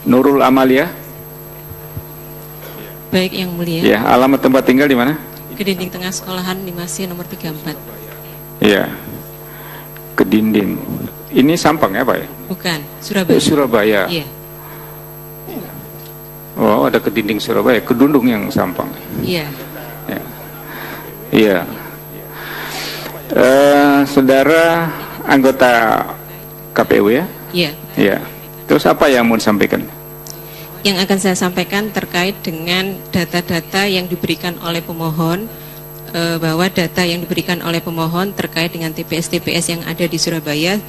Nurul Amalia. Baik Yang Mulia. Ya, alamat tempat tinggal di mana? Kedinding Tengah Sekolahan Dimasi nomor 34. Iya. Kedinding. Ini Sampang ya Pak ya? Bukan, Surabaya. Surabaya. Iya. Oh, ada Kedinding Surabaya, Kedundung yang Sampang. Iya. Ya. Iya. Saudara anggota KPU ya? Iya. Iya. Terus apa yang mau disampaikan? Yang akan saya sampaikan terkait dengan data-data yang diberikan oleh pemohon, bahwa data yang diberikan oleh pemohon terkait dengan TPS-TPS yang ada di Surabaya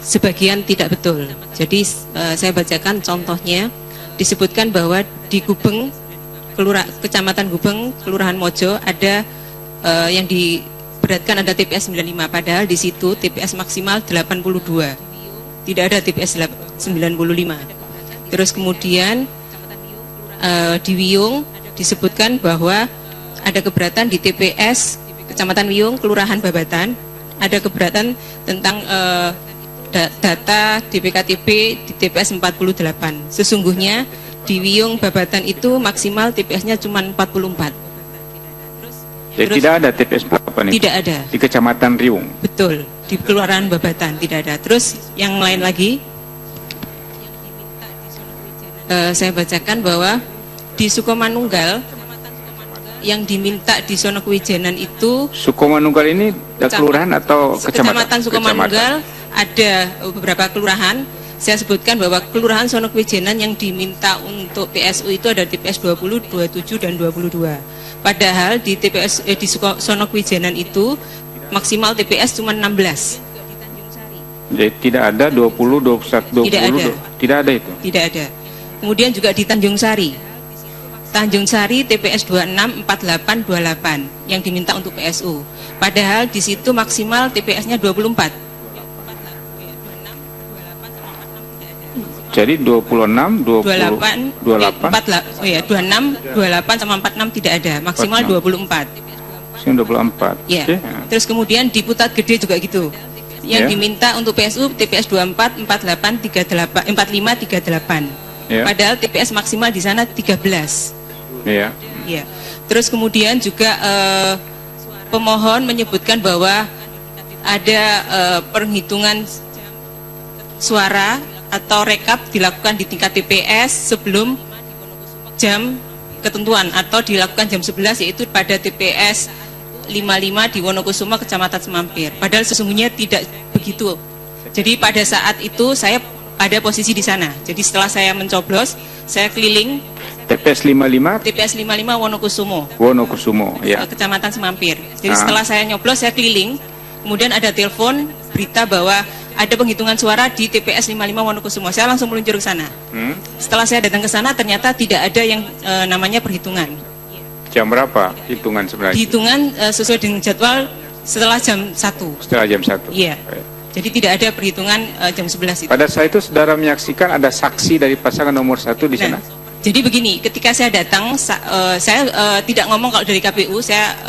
sebagian tidak betul. Jadi saya bacakan contohnya, disebutkan bahwa di Gubeng, Kecamatan Gubeng, Kelurahan Mojo ada yang diberatkan ada TPS 95, padahal di situ TPS maksimal 82. Tidak ada TPS 95. Terus kemudian di Wiyung disebutkan bahwa ada keberatan di TPS Kecamatan Wiyung, Kelurahan Babatan, ada keberatan tentang data DPKTP di TPS 48. Sesungguhnya di Wiyung Babatan itu maksimal TPS-nya cuma 44. Jadi tidak ada TPS berapa nih? Tidak ada. Di Kecamatan Riung. Betul, di Kelurahan Babatan tidak ada. Terus yang lain lagi, saya bacakan bahwa di Sukomanunggal yang diminta di zona kewijenan itu, Sukomanunggal ini kelurahan atau Kecamatan Sukomanunggal ada beberapa kelurahan. Saya sebutkan bahwa kelurahan zona kewijenan yang diminta untuk PSU itu ada TPS 20, 27 dan 22. Padahal di TPS di zona kewijenan itu maksimal TPS cuma 16. Jadi tidak ada 20, 21, 20. Tidak ada. Tidak ada itu. Tidak ada. Kemudian juga di Tanjung Sari. Tanjung Sari TPS 26, 48, 28 yang diminta untuk PSU. Padahal di situ maksimal TPS-nya 24. Jadi 26, 20, 28, 28, 26, 28 sama 46 tidak ada, maksimal 24. 24. Ya. Okay. Terus kemudian di Putat Gede juga gitu. Yang diminta untuk PSU TPS 24, 48, 38, 45, 38. Padahal TPS maksimal di sana 13. Iya. Ya. Terus kemudian juga pemohon menyebutkan bahwa ada perhitungan suara atau rekap dilakukan di tingkat TPS sebelum jam ketentuan atau dilakukan jam 11, yaitu pada TPS 55 di Wonokusumo, Kecamatan Semampir. Padahal sesungguhnya tidak begitu. Jadi pada saat itu saya ada posisi di sana. Jadi setelah saya mencoblos, saya keliling TPS 55, TPS 55 Wonokusumo, ya. Kecamatan Semampir. Jadi setelah saya nyoblos, saya keliling, kemudian ada telepon berita bahwa ada penghitungan suara di TPS 55 Wonokusumo. Saya langsung meluncur ke sana. Setelah saya datang ke sana, ternyata tidak ada yang namanya perhitungan. Jam berapa hitungan sebenarnya? Hitungan sesuai dengan jadwal setelah jam 1. Setelah jam 1. Iya. Jadi tidak ada perhitungan jam 11 itu. Pada saat itu saudara menyaksikan ada saksi dari pasangan nomor 1 di sana? Jadi begini, ketika saya datang, saya tidak ngomong kalau dari KPU, saya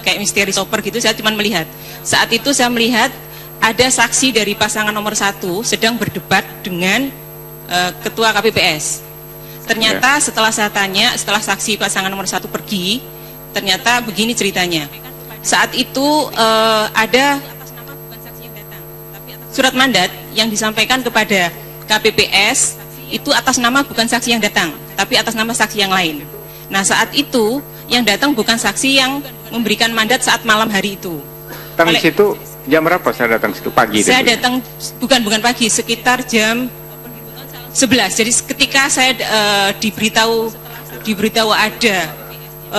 kayak misteri shopper gitu, saya cuma melihat. Saat itu saya melihat ada saksi dari pasangan nomor 1 sedang berdebat dengan ketua KPPS. Ternyata setelah saya tanya, setelah saksi pasangan nomor 1 pergi, ternyata begini ceritanya. Saat itu ada surat mandat yang disampaikan kepada KPPS itu atas nama bukan saksi yang datang, tapi atas nama saksi yang lain. Nah saat itu yang datang bukan saksi yang memberikan mandat saat malam hari itu. Di situ jam berapa saya datang situ? Pagi? Saya datang bukan pagi, sekitar jam 11. Jadi ketika saya diberitahu ada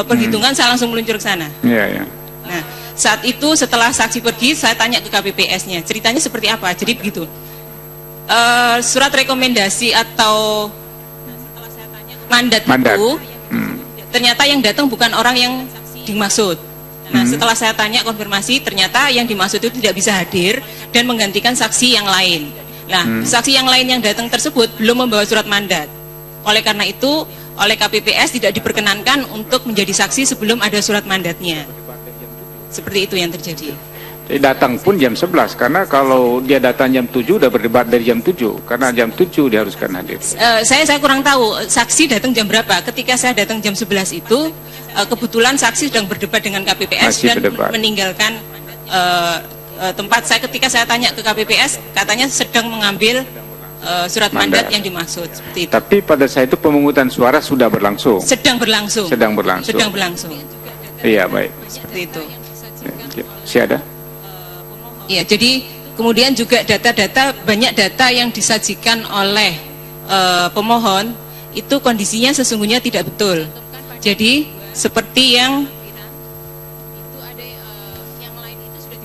perhitungan, saya langsung meluncur ke sana. Iya. Nah, saat itu setelah saksi pergi, saya tanya ke KPPS-nya, ceritanya seperti apa? Jadi begitu. Surat rekomendasi atau mandat. Itu ternyata yang datang bukan orang yang dimaksud. Nah, setelah saya tanya konfirmasi, ternyata yang dimaksud itu tidak bisa hadir dan menggantikan saksi yang lain. Nah, saksi yang lain yang datang tersebut belum membawa surat mandat. Oleh karena itu, oleh KPPS tidak diperkenankan untuk menjadi saksi sebelum ada surat mandatnya. Seperti itu yang terjadi. Datang pun jam 11, karena kalau dia datang jam 7 udah berdebat dari jam 7, karena jam 7 diharuskan hadir. Saya kurang tahu saksi datang jam berapa. Ketika saya datang jam 11 itu kebetulan saksi sedang berdebat dengan KPPS Masih dan berdebat. meninggalkan tempat saya. Ketika saya tanya ke KPPS, katanya sedang mengambil surat mandat yang dimaksud, seperti itu. Tapi pada saat itu pemungutan suara sudah berlangsung. Sedang berlangsung. Iya, baik. Seperti itu. Si ada? Ya, jadi kemudian juga data-data, banyak data yang disajikan oleh pemohon itu kondisinya sesungguhnya tidak betul. Jadi seperti yang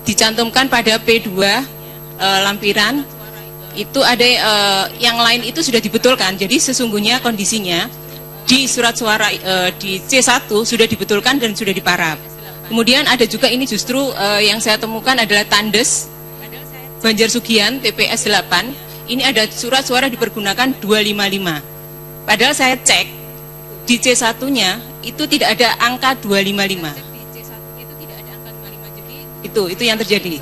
dicantumkan pada P2 lampiran itu ada yang lain itu sudah dibetulkan. Jadi sesungguhnya kondisinya di surat suara di C1 sudah dibetulkan dan sudah diparaf. Kemudian ada juga ini justru yang saya temukan adalah Tandes Banjar Sugian TPS 8. Ini ada surat suara dipergunakan 255. Padahal saya cek di C1-nya itu tidak ada angka 255. Itu yang terjadi.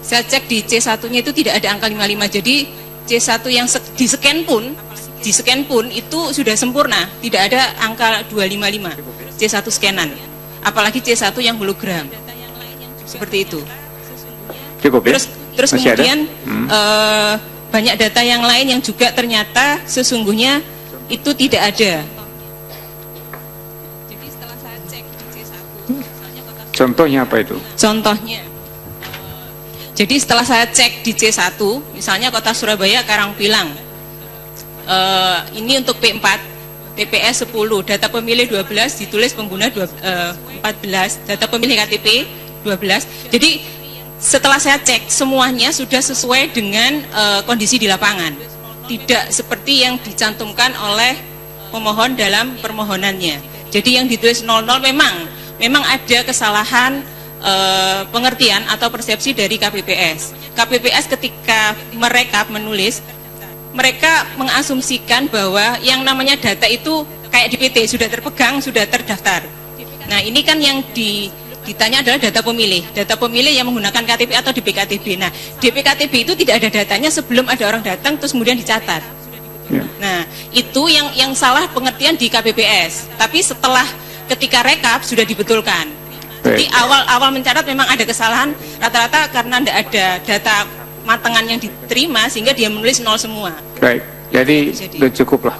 Saya cek di C1-nya itu tidak ada angka 55. Jadi C1 yang di scan pun itu sudah sempurna, tidak ada angka 255. C1 scanan, apalagi C1 yang hologram, seperti itu. Cukup ya? Terus kemudian banyak data yang lain yang juga ternyata sesungguhnya itu tidak ada. Jadi setelah saya cek di C1, contohnya apa itu? Contohnya, jadi setelah saya cek di C1, misalnya Kota Surabaya Karangpilang, ini untuk P4. TPS 10, data pemilih 12, ditulis pengguna 14, data pemilih KTP 12. Jadi setelah saya cek semuanya sudah sesuai dengan kondisi di lapangan. Tidak seperti yang dicantumkan oleh pemohon dalam permohonannya. Jadi yang ditulis 00 memang ada kesalahan pengertian atau persepsi dari KPPS. KPPS ketika merekap menulis, mereka mengasumsikan bahwa yang namanya data itu kayak di PT, sudah terpegang, sudah terdaftar. Nah ini kan yang ditanya adalah data pemilih yang menggunakan KTP atau DPKTB. Nah DPKTB itu tidak ada datanya sebelum ada orang datang terus kemudian dicatat. Nah itu yang salah pengertian di KPPS. Tapi setelah ketika rekap sudah dibetulkan. Jadi awal mencatat memang ada kesalahan rata-rata karena tidak ada data matangan yang diterima sehingga dia menulis 0 semua. Baik, jadi sudah cukup lah.